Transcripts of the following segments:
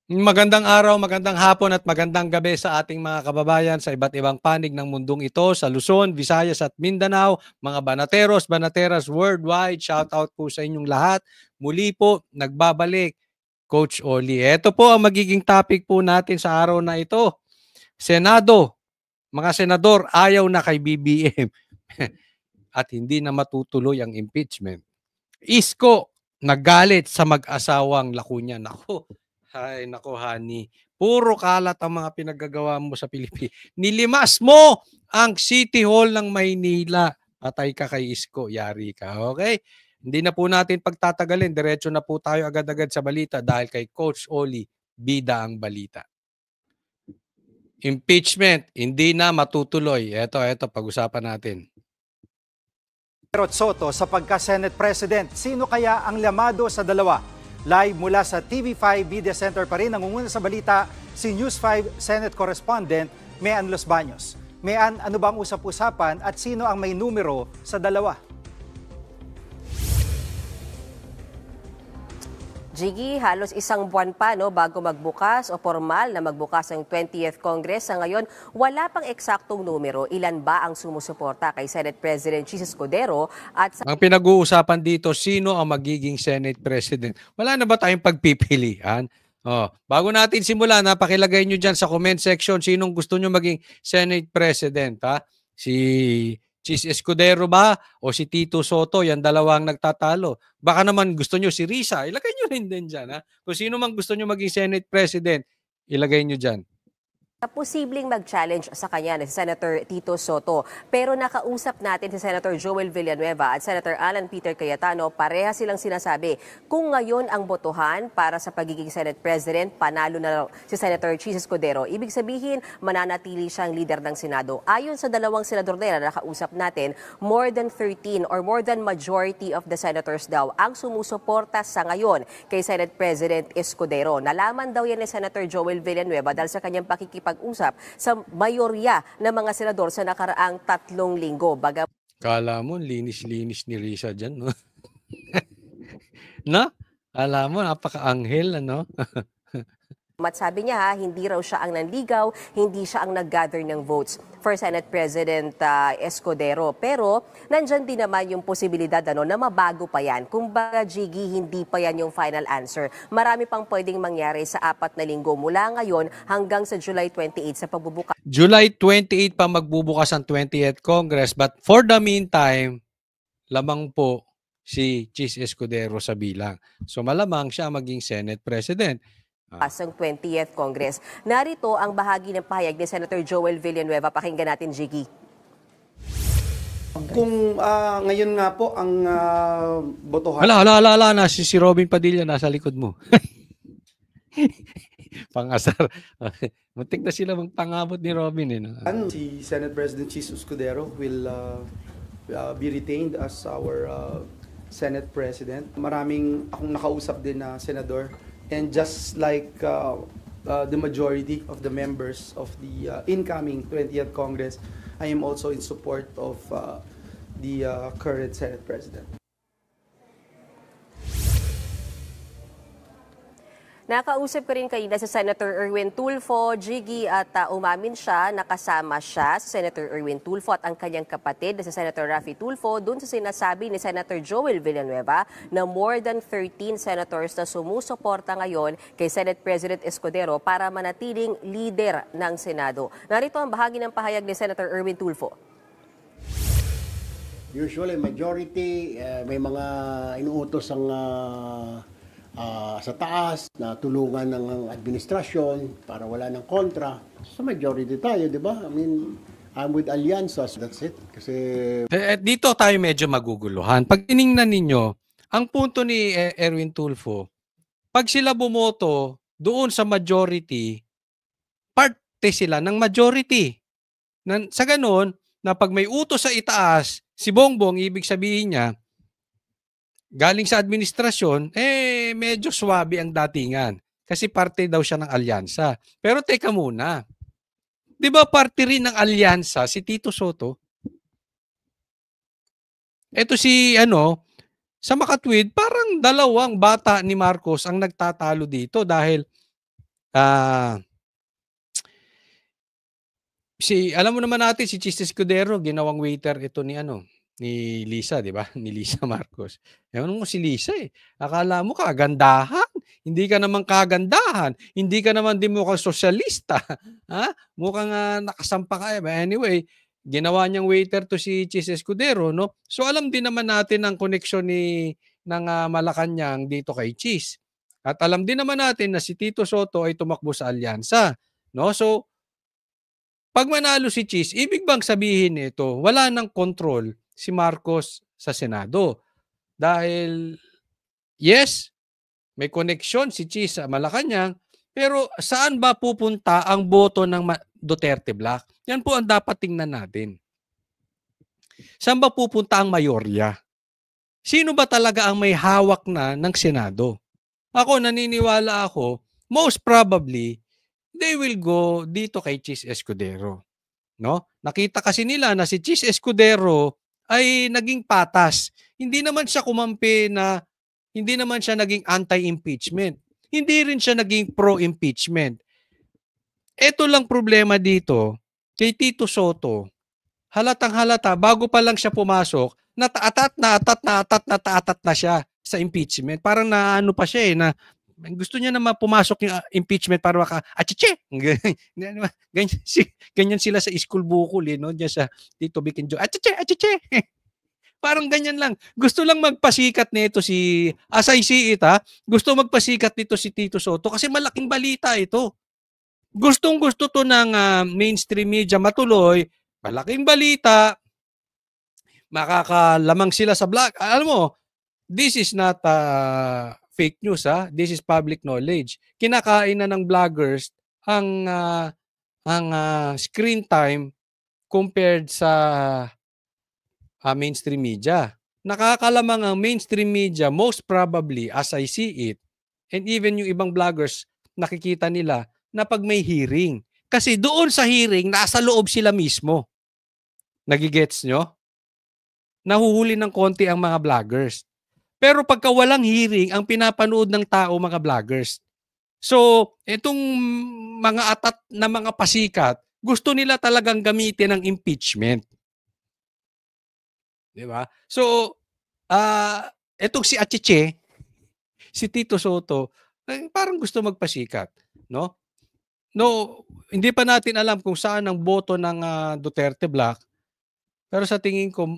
Magandang araw, magandang hapon at magandang gabi sa ating mga kababayan sa iba't ibang panig ng mundong ito, sa Luzon, Visayas at Mindanao, mga banateros, banateras worldwide. Shout out po sa inyong lahat. Muli po, nagbabalik Coach Oli. Ito po ang magiging topic po natin sa araw na ito. Senado, mga senador, ayaw na kay BBM at hindi na matutuloy ang impeachment. Isko, naggalit sa mag-asawang Lacuna. Nako, ay, nako, honey. Puro kalat ang mga pinaggagawa mo sa Pilipinas. Nilimas mo ang City Hall ng Maynila. Patay ka kay Isko. Yari ka. Okay? Hindi na po natin pagtatagalin. Diretso na po tayo agad-agad sa balita dahil kay Coach Oli, bida ang balita. Impeachment, hindi na matutuloy. Ito, pag-usapan natin. Soto sa pagka-Senate President. Sino kaya ang lamado sa dalawa? Live mula sa TV5 Media Center pa rin, nangunguna sa balita si News 5 Senate Correspondent Mean Los Baños. Mean, ano ba ang usap-usapan at sino ang may numero sa dalawa? Jiggy, halos isang buwan pa bago magbukas o formal na magbukas ang 20th Congress. Sa ngayon, wala pang eksaktong numero. Ilan ba ang sumusuporta kay Senate President Chis Escudero? At Ang pinag-uusapan dito, sino ang magiging Senate President? Wala na ba tayong pagpipilian? Bago natin simulan, pakilagay nyo dyan sa comment section sinong gusto nyo maging Senate President. Ha? Si Chis Escudero ba o si Tito Soto? Yan dalawang nagtatalo. Baka naman gusto nyo si Risa. Ilagay nyo rin din dyan. Ha? Kung sino man gusto nyo maging Senate President, ilagay nyo dyan. posibleng mag-challenge sa kanya na si Senator Tito Soto. Pero nakausap natin si Senator Joel Villanueva at Senator Alan Peter Cayetano, pareha silang sinasabi kung ngayon ang botohan para sa pagiging Senate President, panalo na si Senator Chis Escudero. Ibig sabihin, mananatili siyang leader ng Senado. Ayon sa dalawang senador na nakausap natin, more than 13 or more than majority of the senators daw ang sumusuporta sa ngayon kay Senate President Escudero. Nalaman daw yan ni Senator Joel Villanueva dahil sa kanyang pakikipag-usap sa mayorya ng mga senador sa nakaraang 3 linggo. Kala mo, linis-linis ni Risa dyan, no? No? Kala mo, napaka-anghel, ano? At sabi niya, hindi raw siya ang nanligaw, hindi siya ang nag-gather ng votes for Senate President Escudero. Pero nandyan din naman yung posibilidad na mabago pa yan. Kung baga, Jiggy, hindi pa yan yung final answer. Marami pang pwedeng mangyari sa 4 na linggo mula ngayon hanggang sa July 28 sa pagbubukas. July 28 pa magbubukas ang 20th Congress, but for the meantime, lamang po si Chis Escudero sa bilang. So malamang siya maging Senate President. Ang 20th Congress. Narito ang bahagi ng pahayag ni Senator Joel Villanueva. Pakinggan natin, Jiggy. Kung ngayon nga po ang botohan. Hala na si Robin Padilla nasa likod mo. Pang-asar. Muntik na sila magpangabot ni Robin. Si Senate President Chis Escudero will be retained as our Senate President. Maraming akong nakausap din na senador. And just like the majority of the members of the incoming 20th Congress, I am also in support of the current Senate President. Nakausap ko rin kanina si Senator Erwin Tulfo, Jiggy, at umamin siya, nakasama siya si Senator Erwin Tulfo at ang kanyang kapatid na si Senator Raffy Tulfo dun sa sinasabi ni Senator Joel Villanueva na more than 13 senators na sumusuporta ngayon kay Senate President Escudero para manatiling leader ng Senado. Narito ang bahagi ng pahayag ni Senator Erwin Tulfo. Usually, majority, may mga inuutos ang sa taas na tulungan ng administrasyon para wala ng kontra. Sa majority tayo, di ba? I mean, I'm with Alianzas. That's it. Kasi dito tayo medyo maguguluhan. Pag tiningnan ninyo, ang punto ni Erwin Tulfo, pag sila bumoto doon sa majority, parte sila ng majority. Sa ganun, na pag may utos sa itaas, si Bongbong, ibig sabihin niya, galing sa administrasyon, medyo swabe ang datingan. Kasi parte daw siya ng alyansa. Pero teka muna, di ba parte rin ng alyansa si Tito Soto? Ito si, sa makatwid, parang dalawang bata ni Marcos ang nagtatalo dito dahil Ah, alam mo naman natin si Chis Escudero, ginawang waiter ito ni ano, ni Lisa, 'di ba? Ni Lisa Marcos. Ewan mo si Lisa eh. Akala mo kagandahan, hindi ka naman kagandahan, hindi ka naman din mukhang sosyalista. Ha? Mukhang nakasampa ka eh. But anyway, ginawa niyang waiter to si Chis Escudero, no? So alam din naman natin ang koneksyon ng Malacanang dito kay Chis. At alam din naman natin na si Tito Soto ay tumakbo sa alyansa, no? So 'pag manalo si Chis, ibig bang sabihin nito wala ng kontrol si Marcos sa Senado? Dahil yes, may koneksyon si Chis sa Malacanang, pero saan ba pupunta ang boto ng Duterte Black? Yan po ang dapat tingnan natin. Saan ba pupunta ang mayorya? Sino ba talaga ang may hawak na ng Senado? Ako, naniniwala ako, most probably, they will go dito kay Chis Escudero. No? Nakita kasi nila na si Chis Escudero ay naging patas. Hindi naman siya kumampi na hindi naman siya naging anti-impeachment. Hindi rin siya naging pro-impeachment. Ito lang problema dito kay Tito Soto. Halatang halata, bago pa lang siya pumasok, nataatat na siya sa impeachment. Parang naano pa siya eh, na gusto niya na pumasok yung impeachment para achiche! Ganyan sila sa school bukol eh, no? Diyan sa Tito Vic and Joe, achiche! Parang ganyan lang. Gusto lang magpasikat nito as I see it gusto magpasikat nito si Tito Soto kasi malaking balita ito. Gustong-gusto to ng mainstream media matuloy, malaking balita, makakalamang sila sa vlog. Alam mo, this is not fake news this is public knowledge. Kinakain na ng vloggers ang screen time compared sa mainstream media. Nakakalamang ang mainstream media most probably as I see it, and even yung ibang vloggers nakikita nila na pag may hearing. Kasi doon sa hearing, nasa loob sila mismo. Nagigets nyo? Nahuhuli ng konti ang mga vloggers. Pero pagka walang hearing, ang pinapanood ng tao mga vloggers. So, itong mga atat na mga pasikat, gusto nila talagang gamitin ng impeachment. Diba? So, itong si Achiche, si Tito Soto, parang gusto magpasikat. No? No, hindi pa natin alam kung saan ang boto ng Duterte Black. Pero sa tingin ko,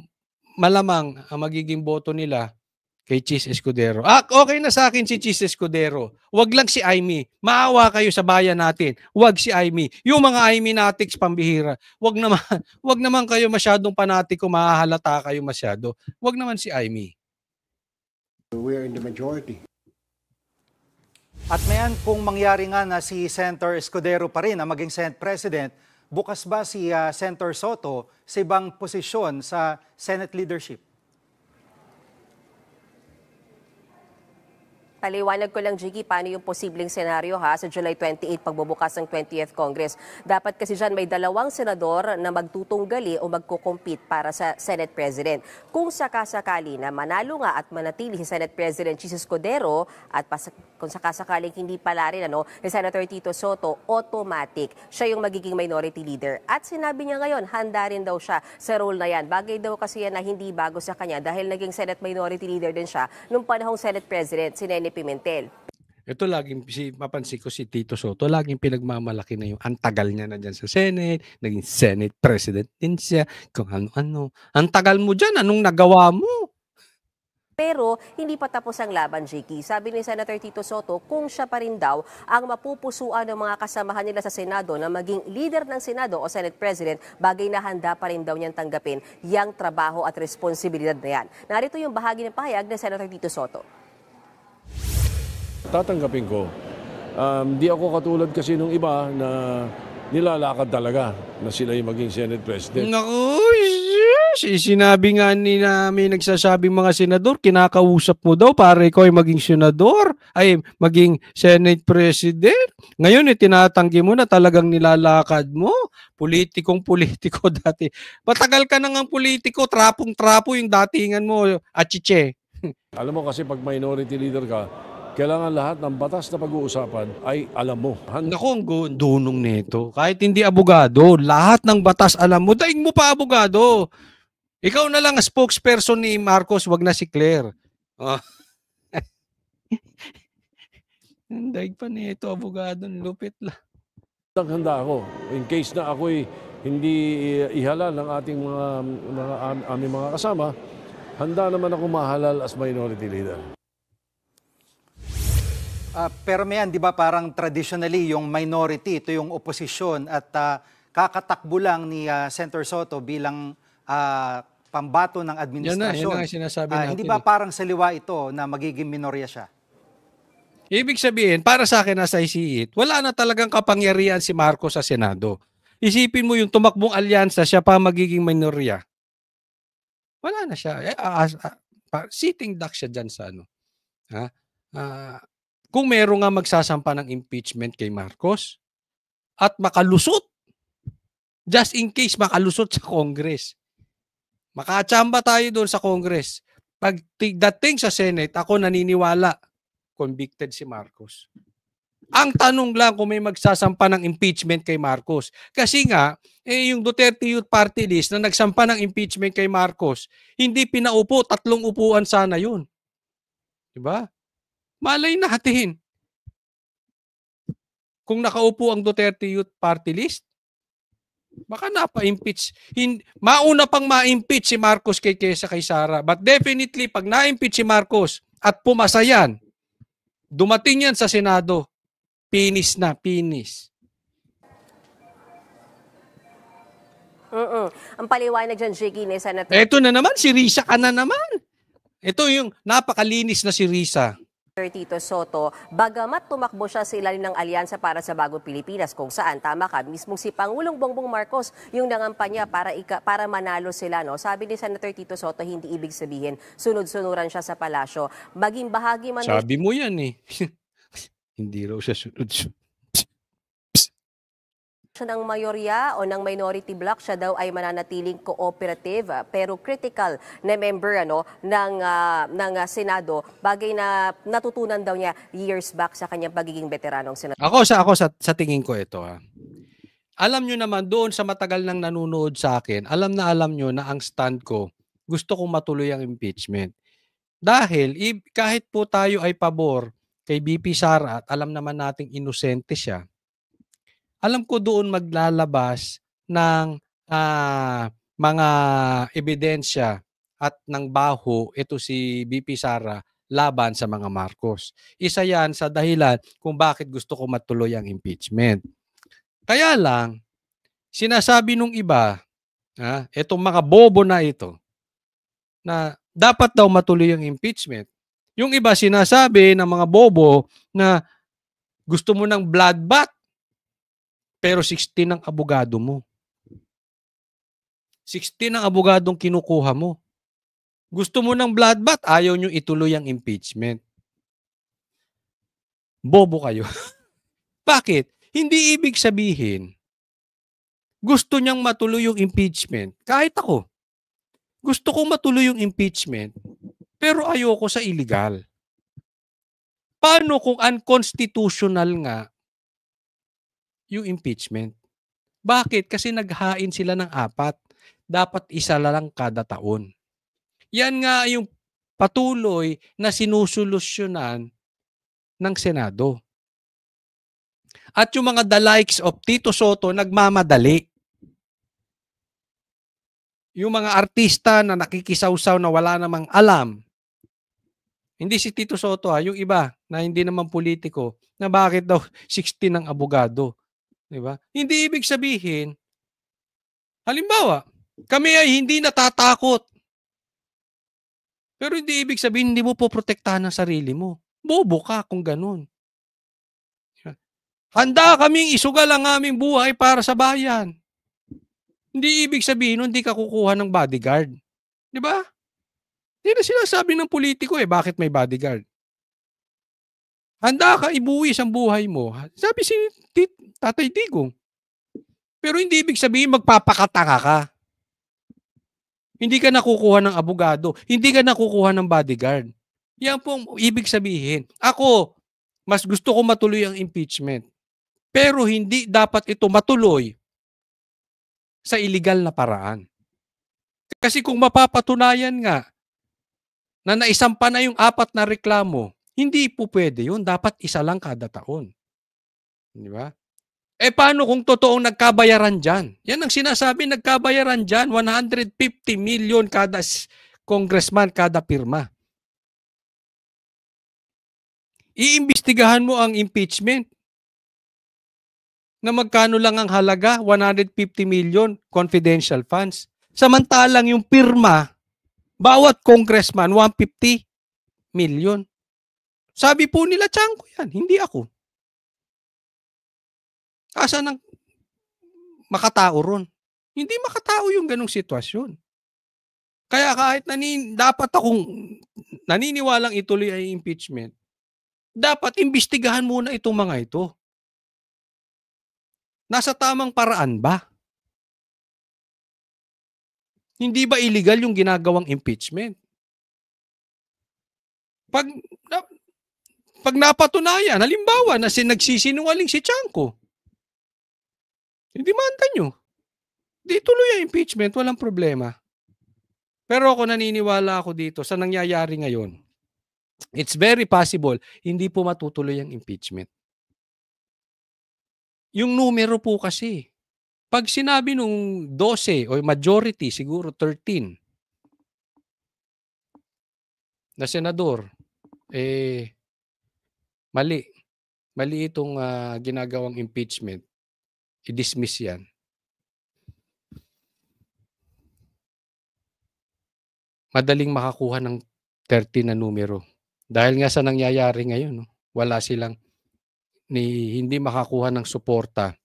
malamang ang magiging boto nila kay Chis Escudero. Okay na sa akin si Chis Escudero. Wag lang si Aimee. Maawa kayo sa bayan natin. Wag si Aimee. Yung mga Aimee natics pambihira. Wag naman kayo masyadong panatiko, mahahalata kayo masyado. Wag naman si Aimee. We're in the majority. At mayan kung mangyari nga na si Senator Escudero pa rin ang maging Senate President, bukas ba si Senator Soto sa ibang posisyon sa Senate leadership? Paliwanag ko lang, Jiggy, paano yung posibleng senaryo sa July 28 pagbubukas ng 20th Congress. Dapat kasi dyan may dalawang senador na magtutunggali o magkukompete para sa Senate President. Kung sakasakali na manalo nga at manatili si Senate President Chis Escudero at kung sakasakaling hindi pala rin ni Senator Tito Soto, automatic siya yung magiging minority leader. At sinabi niya ngayon, handa rin daw siya sa role na yan. Bagay daw kasi yan na hindi bago sa kanya dahil naging Senate minority leader din siya nung panahong Senate President si Nene Pimentel. Ito mapansin ko si Tito Soto, laging pinagmamalaki na yung ang tagal niya na dyan sa Senate, naging Senate President din siya, kung ano-ano. Ang tagal mo dyan, anong nagawa mo? Pero hindi pa tapos ang laban, Jiki. Sabi ni Senator Tito Soto, kung siya pa rin daw ang mapupusuan ng mga kasamahan nila sa Senado na maging leader ng Senado o Senate President, bagay na handa pa rin daw niyang tanggapin yang trabaho at responsibilidad na yan. Narito yung bahagi ng pahayag ni Senator Tito Soto. Tatanggapin ko. Di ako katulad kasi nung iba na nilalakad talaga na sila yung maging Senate President. Naku, sinabi nga ni namin nagsasabing mga senador, kinakausap mo daw para ikaw ay maging senador, ay maging Senate President. Ngayon tinatanggi mo na talagang nilalakad mo. Politikong-politiko dati. Patagal ka na ngang politiko, trapong-trapo yung datingan mo, achiche. Alam mo kasi pag minority leader ka, kailangan lahat ng batas na pag-uusapan ay alam mo. Naku, ang dunong nito. Kahit hindi abogado, lahat ng batas alam mo. Daig mo pa abogado. Ikaw na lang ang spokesperson ni Marcos, wag na si Claire. Oh. Daig pa nito, abogado. Lupit lang. Handa ako. In case na ako'y hindi ihalal ng ating aming mga kasama, handa naman ako mahalal as minority leader. Pero mayan, di ba parang traditionally yung minority, ito yung oposisyon at kakatakbo lang ni Senator Soto bilang pambato ng administrasyon. Yan na ang sinasabi natin. Hindi ba parang saliwa ito na magiging minorya siya? Ibig sabihin, para sa akin as I see it, wala na talagang kapangyarihan si Marcos sa Senado. Isipin mo yung tumakbong alyansa, siya pa magiging minorya. Wala na siya. Sitting duck siya dyan sa ano. Ha? Kung meron nga magsasampa ng impeachment kay Marcos at makalusot, just in case makalusot sa Congress, makachamba tayo doon sa Congress. Pag dating sa Senate, ako naniniwala, convicted si Marcos. Ang tanong lang kung may magsasampa ng impeachment kay Marcos. Kasi nga, yung Duterte Youth Party List na nagsampa ng impeachment kay Marcos, hindi pinaupo, 3 upuan sana yun. Diba? Malay natin. Kung nakaupo ang Duterte Youth Party List, baka napa-impeach. Mauna pang ma-impeach si Marcos kaysa kay Sara. But definitely, pag na-impeach si Marcos at pumasa yan, dumating yan sa Senado, pinis na, pinis. Ang paliwanag dyan, Jiggy, ni Senator. Ito na naman, si Risa ka na naman. Ito yung napakalinis na si Risa. Tito Soto, bagamat tumakbo siya sa ilalim ng Alyansa para sa Bagong Pilipinas, kung saan, tama ka, mismong si Pangulong Bongbong Marcos yung nangampanya para manalo sila. No? Sabi ni Senator Tito Soto, hindi ibig sabihin sunod-sunuran siya sa palasyo. Maging bahagi man... Sabi mo yan eh. Hindi raw siya sunod-sunod. Siya ng mayorya o ng minority bloc, siya daw ay mananatiling cooperative pero critical na member ng Senado, bagay na natutunan daw niya years back sa kanyang pagiging veteranong senador. Ako sa tingin ko ito. Alam nyo naman doon sa matagal nang nanonood sa akin, alam nyo na ang stand ko, gusto kong matuloy ang impeachment. Dahil kahit po tayo ay pabor kay BP Sara at alam naman nating inosente siya, alam ko doon maglalabas ng mga ebidensya at ng baho ito si BP Sara laban sa mga Marcos. Isa yan sa dahilan kung bakit gusto ko matuloy ang impeachment. Kaya lang, sinasabi nung iba, itong mga bobo na ito, na dapat daw matuloy ang impeachment. Yung iba sinasabi ng mga bobo na gusto mo ng bloodbath, pero 16 ang abogado mo. 16 ang abogadong kinukuha mo. Gusto mo ng bloodbath, ayaw nyo ituloy ang impeachment. Bobo kayo. Bakit? Hindi ibig sabihin, gusto niyang matuloy yung impeachment. Kahit ako, gusto kong matuloy yung impeachment, pero ayoko sa illegal. Paano kung unconstitutional nga yung impeachment? Bakit? Kasi naghain sila ng 4. Dapat isa lang kada taon. Yan nga yung patuloy na sinusolusyonan ng Senado. At yung mga the likes of Tito Soto nagmamadali. Yung mga artista na nakikisawsaw na wala namang alam. Hindi si Tito Soto yung iba na hindi naman politiko, na bakit daw 16 ang abogado. Diba? Hindi ibig sabihin, halimbawa, kami ay hindi natatakot. Pero hindi ibig sabihin, hindi mo po protektahan ang sarili mo. Bobo ka kung ganun. Handa kaming isugal ang aming buhay para sa bayan. Hindi ibig sabihin, hindi ka kukuha ng bodyguard. Diba? Hindi na sinasabi ng politiko bakit may bodyguard. Handa ka ibuwis ang buhay mo. Sabi si Tatay Digong. Pero hindi ibig sabihin magpapakatanga ka. Hindi ka nakukuha ng abogado. Hindi ka nakukuha ng bodyguard. Yan po ang ibig sabihin. Ako, mas gusto ko matuloy ang impeachment. Pero hindi dapat ito matuloy sa illegal na paraan. Kasi kung mapapatunayan nga na naisampa na yung 4 na reklamo, hindi po pwede yun. Dapat isa lang kada taon. Di ba? Paano kung totoong nagkabayaran dyan? Yan ang sinasabi, nagkabayaran dyan. 150 million kada congressman, kada pirma. Iimbestigahan mo ang impeachment na magkano lang ang halaga, 150 million confidential funds. Samantalang yung pirma, bawat congressman, 150 million. Sabi po nila, Tiangco yan, hindi ako. Asan ang makatao ron? Hindi makatao yung ganong sitwasyon. Kaya kahit dapat akong naniniwalang ituloy ay impeachment, dapat imbestigahan muna itong mga ito. Nasa tamang paraan ba? Hindi ba illegal yung ginagawang impeachment? Pag napatunayan, halimbawa na nagsisinungaling si Tiangco, demanda nyo. Di tuloy ang impeachment, walang problema. Pero ako naniniwala ako dito sa nangyayari ngayon. It's very possible, hindi po matutuloy ang impeachment. Yung numero po kasi, pag sinabi nung 12 o majority, siguro 13 na senador, mali. Mali itong ginagawang impeachment. I-dismiss yan. Madaling makakuha ng 13 na numero. Dahil nga sa nangyayari ngayon, wala silang hindi makakuha ng suporta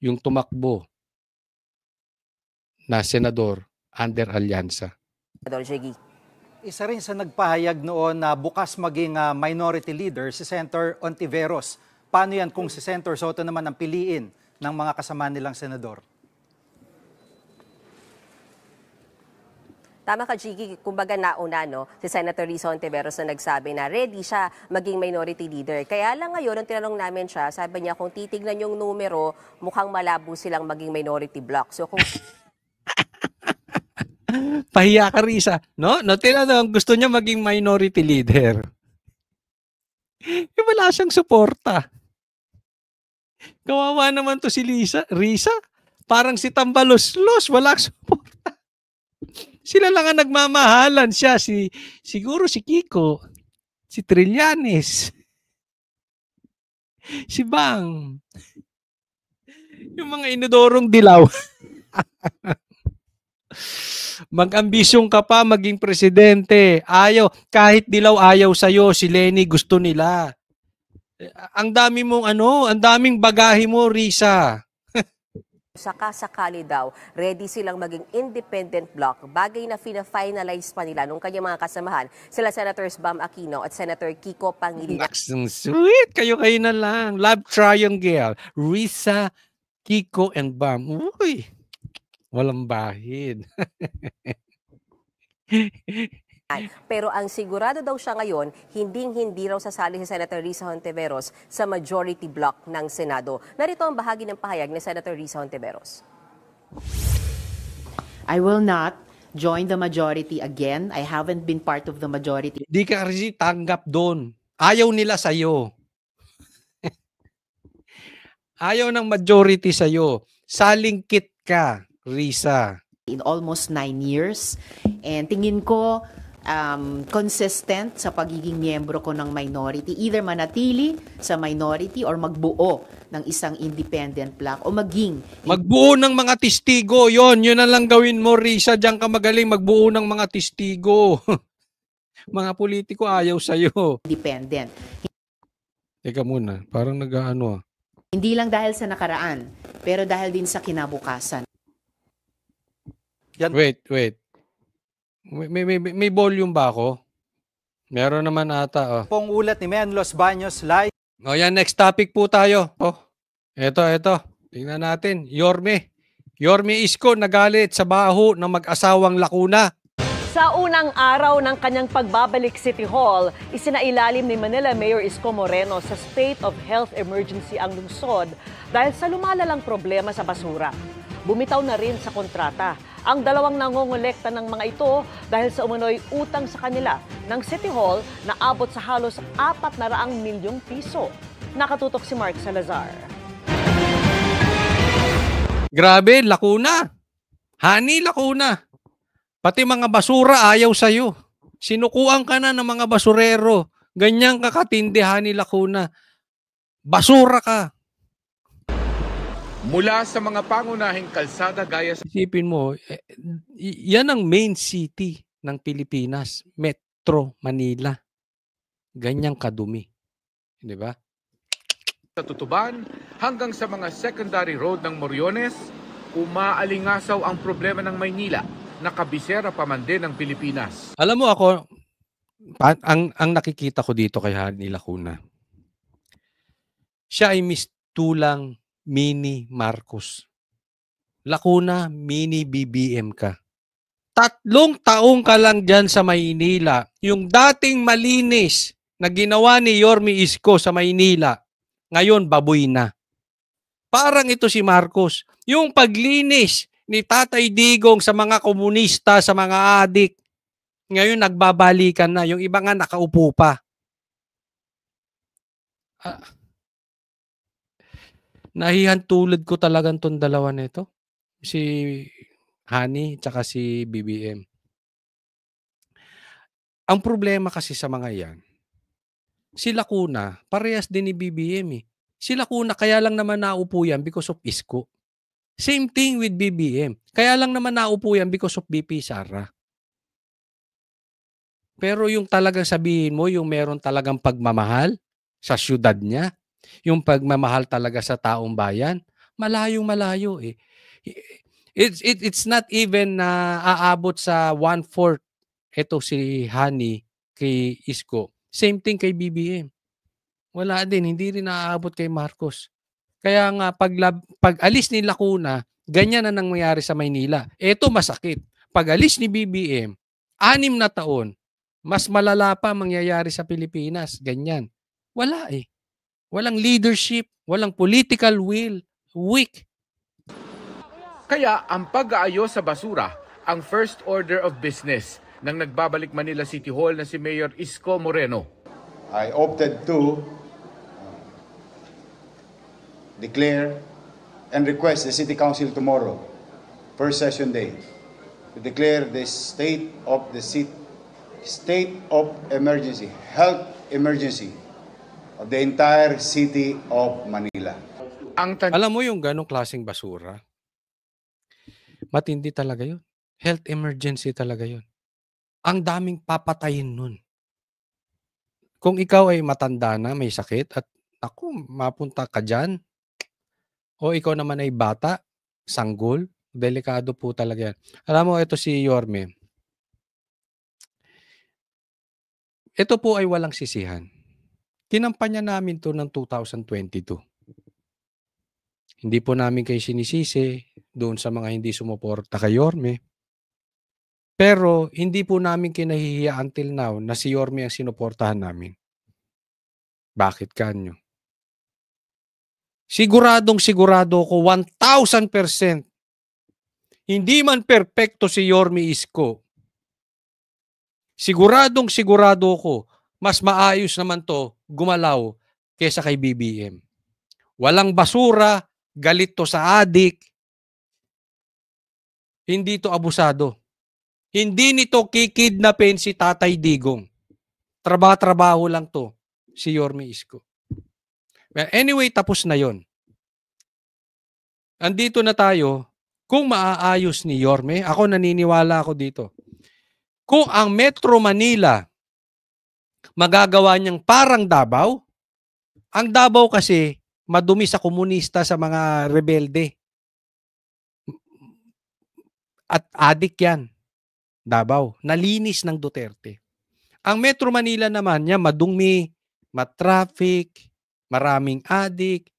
yung tumakbo na senador under alyansa. Isa rin sa nagpahayag noon na bukas maging minority leader si Senator Ontiveros. Paano yan kung si Senator Soto naman ang piliin ng mga kasama nilang senador? Tama ka, Jiggy. Kumbaga nauna, si Senator Risa Ontiveros na nagsabi na ready siya maging minority leader. Kaya lang ngayon, nung tinanong namin siya, sabi niya kung titignan yung numero, mukhang malabo silang maging minority block. So kung Pahiya ka, Risa. No, tinanong, gusto niya maging minority leader. Wala siyang suporta. Kawawa naman to si Risa. Parang si Tambalos-los, walang suporta. Sila lang ang nagmamahalan siya. Siguro si Kiko, si Trillanes, si Bang, yung mga inodorong dilaw. Mag-ambisyong ka pa maging presidente. Ayaw. Kahit dilaw ayaw sa'yo. Si Lenny gusto nila. Ang dami mong ang daming bagahe mo, Risa. sakali daw, ready silang maging independent block, bagay na fina-finalize pa nila nung kanyang mga kasamahan, sila Senators Bam Aquino at Senator Kiko Pangilinan. Sweet! Kayo na lang. Love triangle. Risa, Kiko, and Bam. Uy! Walang bahid. Pero ang sigurado daw siya ngayon, hindi raw sasali si Senator Risa Hontiveros sa majority block ng Senado. Narito ang bahagi ng pahayag ni Senator Risa Hontiveros. I will not join the majority again. I haven't been part of the majority. Di ka kasi tanggap doon. Ayaw nila sa'yo. Ayaw ng majority sa'yo. Salingkit ka, Risa. In almost 9 years. And tingin ko, consistent sa pagiging miyembro ko ng minority. Either manatili sa minority or magbuo ng isang independent block o magbuo ng mga testigo. Yun na lang gawin mo, Risa. Diyan ka magaling magbuo ng mga testigo. Mga politiko ayaw sa'yo. Independent. Teka muna, parang nag-ano. Hindi lang dahil sa nakaraan, pero dahil din sa kinabukasan. Yan. Wait. May volume ba ako? Meron naman ata. Pong ulat ni Men Los Baños live. Yan, next topic po tayo. Eto. Tingnan natin. Yorme Isko nagalit sa baho ng mag-asawang Lacuna. Sa unang araw ng kanyang pagbabalik City Hall, isinailalim ni Manila Mayor Isko Moreno sa state of health emergency ang lungsod dahil sa lumalalang problema sa basura. Bumitaw na rin sa kontrata ang dalawang nangongolekta ng mga ito dahil sa umano'y utang sa kanila ng City Hall na abot sa halos 400 milyong piso. Nakatutok si Mark Salazar. Grabe, Lacuna. Hani, Lacuna. Pati mga basura ayaw sa'yo. Sinukuan ka na ng mga basurero. Ganyan ka katindi, Hani, Lacuna. Basura ka. Mula sa mga pangunahing kalsada gaya sa Isipin mo, yan ang main city ng Pilipinas. Metro Manila. Ganyang kadumi. Di ba? Tutuban hanggang sa mga secondary road ng Moriones, umaalingasaw ang problema ng Maynila na kabisera pa man din ng Pilipinas. Alam mo ako, ang nakikita ko dito kay Hani Lacuna, siya ay mistulang mini Marcos. Lacuna, mini BBM ka. 3 taong ka lang dyan sa Maynila. Yung dating malinis na ginawa ni Yorme Isko sa Maynila, ngayon baboy na. Parang ito si Marcos. Yung paglinis ni Tatay Digong sa mga komunista, sa mga adik, ngayon nagbabalikan na. Yung iba nga nakaupo pa. Nahihantulad ko talagang tong dalawa nito. Si Hani tsaka si BBM. Ang problema kasi sa mga yan, si Lacuna, parehas din ni BBM eh. Si Lacuna, kaya lang naman naupo yan because of Isko. Same thing with BBM. Kaya lang naman naupo yan because of BP Sara. Pero yung talagang sabihin mo, yung meron talagang pagmamahal sa syudad niya, yung pagmamahal talaga sa taong bayan, malayong malayo eh. It's not even na aabot sa 1/4 ito si Hani kay Isko. Same thing kay BBM. Wala din, hindi rin naaabot kay Marcos. Kaya nga, pag alis ni Lacuna, ganyan na nangyayari sa Maynila. Ito masakit. Pag alis ni BBM, 6 na taon, mas malala pa mangyayari sa Pilipinas. Ganyan. Wala eh. Walang leadership, walang political will. Weak. Kaya ang pag-aayos sa basura ang first order of business ng nagbabalik Manila City Hall na si Mayor Isko Moreno. I opted to declare and request the City Council tomorrow, first session day, to declare the state of emergency, health emergency of the entire city of Manila. Alam mo yung ganong klaseng basura? Matindi talaga yun. Health emergency talaga yun. Ang daming papatayin nun. Kung ikaw ay matanda na, may sakit, at ako, mapunta ka dyan, o ikaw naman ay bata, sanggol, delikado po talaga yan. Alam mo, ito si Yorme. Ito po ay walang sisihan. Kinampanya namin to ng 2022. Hindi po namin kayo sinisisi doon sa mga hindi sumuporta kay Yorme. Pero hindi po namin kinahihiya until now na si Yorme ang sinuportahan namin. Bakit kanyo? Siguradong sigurado ko 1,000%. Hindi man perpekto si Yorme Isko. Siguradong sigurado ko mas maayos naman to gumalaw kesa kay BBM. Walang basura, galit to sa adik. Hindi to abusado. Hindi nito kikidnapin si Tatay Digong. Trabaho lang to si Yorme Isko. Well, anyway, tapos na yon. Andito na tayo. Kung maaayos ni Yorme, ako naniniwala ako dito. Kung ang Metro Manila magagawa niyang parang Davao, ang Davao kasi madumi sa komunista, sa mga rebelde. At adik yan. Davao. Nalinis ng Duterte. Ang Metro Manila naman niya madumi, matraffic, maraming adik,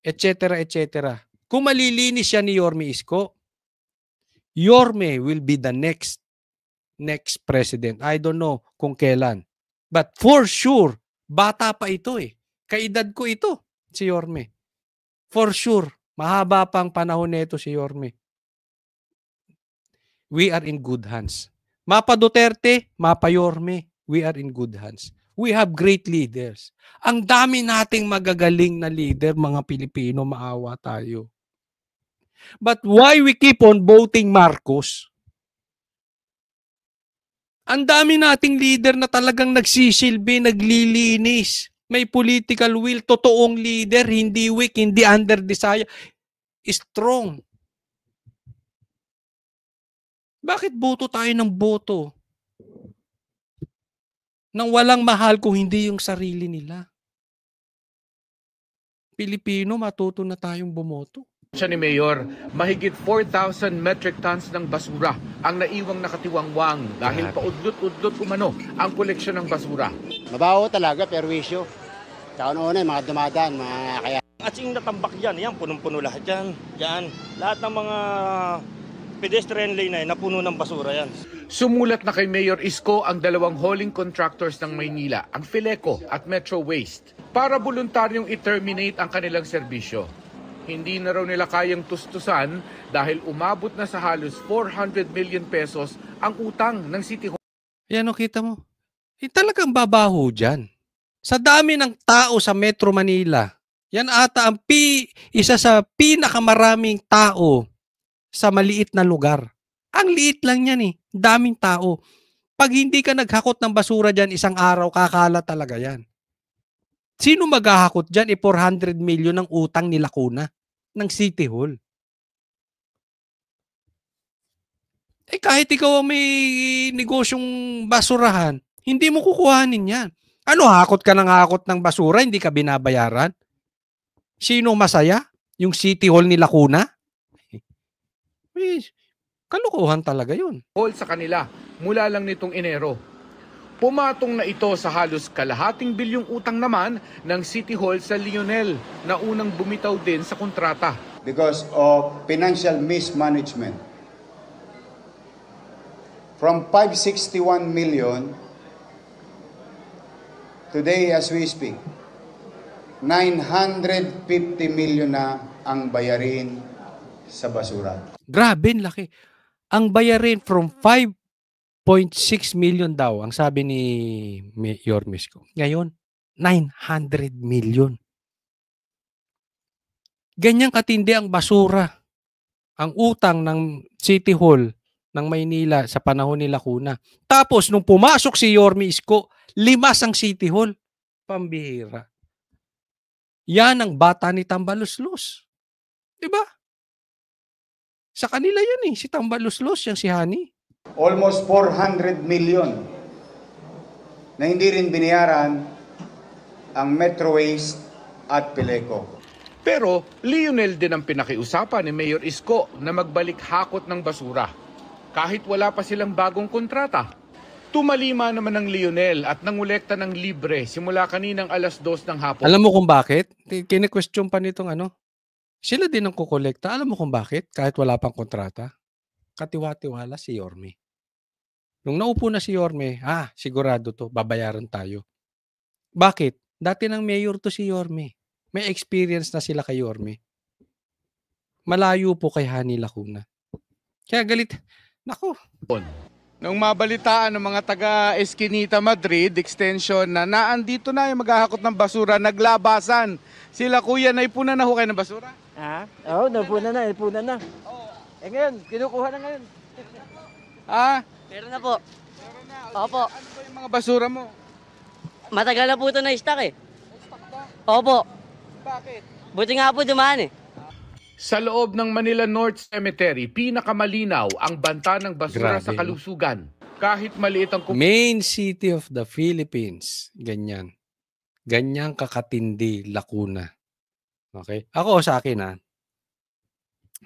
etc. etc. Kung malilinis siya ni Yorme Isko, Yorme will be the next next president. I don't know kung kailan. But for sure, bata pa ito eh. Kaedad ko ito, si Yorme. For sure, mahaba pang panahon nito si Yorme. We are in good hands. Mapa Duterte, Mapa Yorme, we are in good hands. We have great leaders. Ang dami nating magagaling na leader, mga Pilipino, maawa tayo. But why we keep on voting Marcos? Ang dami nating leader na talagang nagsisilbi, naglilinis. May political will, totoong leader, hindi weak, hindi under desire, strong. Bakit boto tayo ng boto? Nang walang mahal kung hindi yung sarili nila. Pilipino, matuto na tayong bumoto. Siya ni Mayor, mahigit 4,000 metric tons ng basura ang naiwang nakatiwangwang dahil paudlot-udlot umano ang koleksyon ng basura. Mabaho talaga, perwisyo. Tsaka noon mga dumadaan, mga kaya. At yung natambak dyan, yan, punong-puno lahat dyan. Yan, lahat ng mga pedestrian lane na yan, napuno ng basura yan. Sumulat na kay Mayor Isko ang dalawang hauling contractors ng Maynila, ang Fileco at Metro Waste, para voluntaryong i-terminate ang kanilang serbisyo. Hindi na raw nila kayang tustusan dahil umabot na sa halos 400 million pesos ang utang ng City Hall. Yan o, kita mo. Talagang babaho dyan. Sa dami ng tao sa Metro Manila, yan ata ang isa sa pinakamaraming tao sa maliit na lugar. Ang liit lang yan eh. Daming tao. Pag hindi ka naghakot ng basura dyan, isang araw, kakala talaga yan. Sino maghahakot dyan? 400 million ng utang ni Lacuna ng City Hall. Kahit ikaw may negosyong basurahan, hindi mo kukuhanin yan. Ano, hakot ka ng hakot ng basura, hindi ka binabayaran? Sino masaya? Yung City Hall ni Lacuna? Kalukuhan talaga yun. Hall sa kanila mula lang nitong Enero. Pumatong na ito sa halos kalahating bilyong utang naman ng City Hall sa Lionel na unang bumitaw din sa kontrata. Because of financial mismanagement. From 561 million, today as we speak, 950 million na ang bayarin sa basura. Grabe, laki. Ang bayarin from 5.6 million daw, ang sabi ni Yorme Isko. Ngayon, 900 million. Ganyang katindi ang basura. Ang utang ng City Hall ng Maynila sa panahon ni Lacuna. Tapos, nung pumasok si Yorme Isko, 5 ang City Hall. Pambihira. Yan ang bata ni Tambaluslos. Diba? Sa kanila yan eh. Si Tambaluslos, yung si Hani. Almost 400 million na hindi rin binayaran ang Metro Waste at Fileco. Pero Lionel din ang pinakiusapan ni Mayor Isko na magbalik hakot ng basura. Kahit wala pa silang bagong kontrata. Tumalima naman ng Lionel at nangolekta ng libre simula kaninang 2:00 ng hapon. Alam mo kung bakit? Kine-question pa nitong ano? Sila din ang kukolekta. Alam mo kung bakit? Kahit wala pang kontrata. Katiwa-tiwala si Yorme. Nung naupo na si Yorme, sigurado to, babayaran tayo. Bakit? Dati ng mayor to si Yorme. May experience na sila kay Yorme. Malayo po kay Hani Lacuna. Kaya galit. Naku. Nung mabalitaan ng mga taga-Eskinita Madrid, extension na naandito na yung maghahakot ng basura, naglabasan. Sila kuya, naipuna na ho kayo ng basura? Oo, napuna na. Ngayon, kinukuha na ngayon. Meron na po. Opo. Ano ba yung mga basura mo? Matagal na po ito na-stock eh. Opo. Bakit? Buti nga po dumaan eh. Sa loob ng Manila North Cemetery, pinakamalinaw ang banta ng basura sa kalusugan. Kahit maliit ang main city of the Philippines. Ganyan. Ganyang kakatindi Lacuna. Okay? Ako sa akin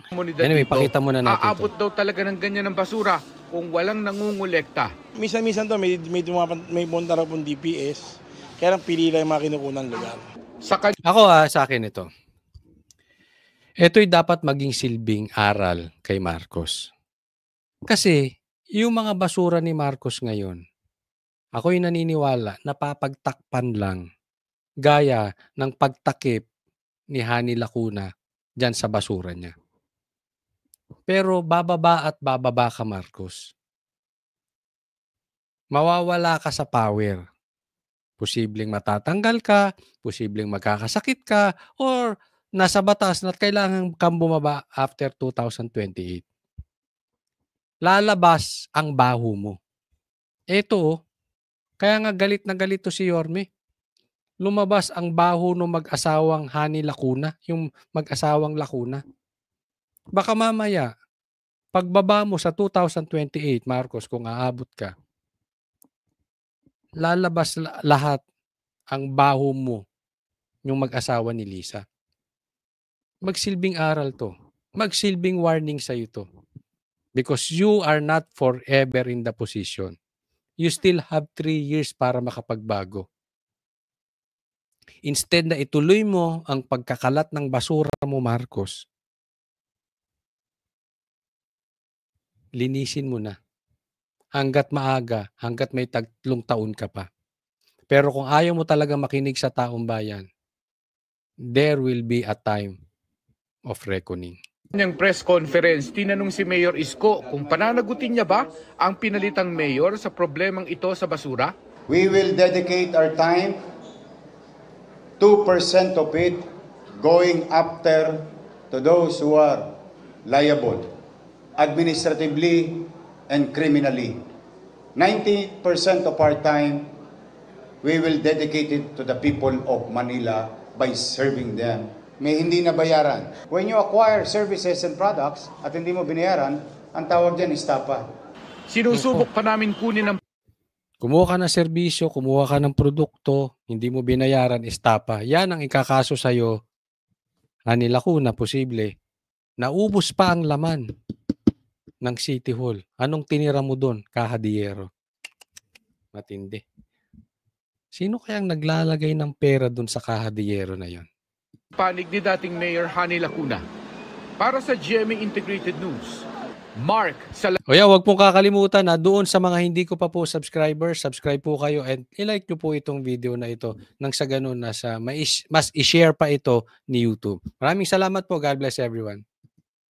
komunidad anyway, dito, pakita mo na natin aabot daw talaga ng ganyan ng basura kung walang nangungulekta. Minsan to, may punta raw pong DPS, kaya lang pili lang yung mga kinukunang lugar. Ako sa akin ito. Ito'y dapat maging silbing aral kay Marcos. Kasi, Yung mga basura ni Marcos ngayon, ako'y naniniwala napapagtakpan lang gaya ng pagtakip ni Hani Lacuna diyan sa basura niya. Pero bababa at bababa ka, Marcos. Mawawala ka sa power. Posibleng matatanggal ka, posibleng magkakasakit ka, or nasa batas na kailangan kang bumaba after 2028. Lalabas ang baho mo. Eto, kaya nga galit na galit to si Yorme. Lumabas ang baho ng mag-asawang Hani Lacuna, yung mag-asawang Lacuna. Baka mamaya, pagbaba mo sa 2028, Marcos, kung aabot ka, lalabas lahat ang baho mo yung mag-asawa ni Lisa. Magsilbing aral to. Magsilbing warning sa to. Because you are not forever in the position. You still have 3 years para makapagbago. Instead na ituloy mo ang pagkakalat ng basura mo, Marcos, linisin mo na. Hanggat maaga, hanggat may 3 taon ka pa. Pero kung ayaw mo talaga makinig sa taong bayan, there will be a time of reckoning. Niyang press conference, tinanong si Mayor Isko kung pananagutin niya ba ang pinalitang mayor sa problemang ito sa basura. We will dedicate our time, 2% of it, going after to those who are liable, administratively and criminally. 90% of our time, we will dedicate it to the people of Manila by serving them. May hindi na bayaran. When you acquire services and products at hindi mo binayaran, ang tawag dyan is tapa. Sinusubok pa namin kunin ang Kumuha ka ng serbisyo, kumuha ka ng produkto, hindi mo binayaran, estapa. Yan ang ikakaso sa'yo. Hani Lacuna, posible. Naubos pa ang laman ng City Hall. Anong tinira mo doon? Kahadiyero. Matindi. Sino kayang naglalagay ng pera doon sa kahadiyero na yon? panig ni dating Mayor Hani Lacuna. Para sa GMA Integrated News, Mark Salam. O yan, huwag pong kakalimutan na doon sa mga hindi ko pa po subscribers, subscribe po kayo and i-like nyo po itong video na ito nang sa ganun na mas i-share pa ito ni YouTube. Maraming salamat po. God bless everyone.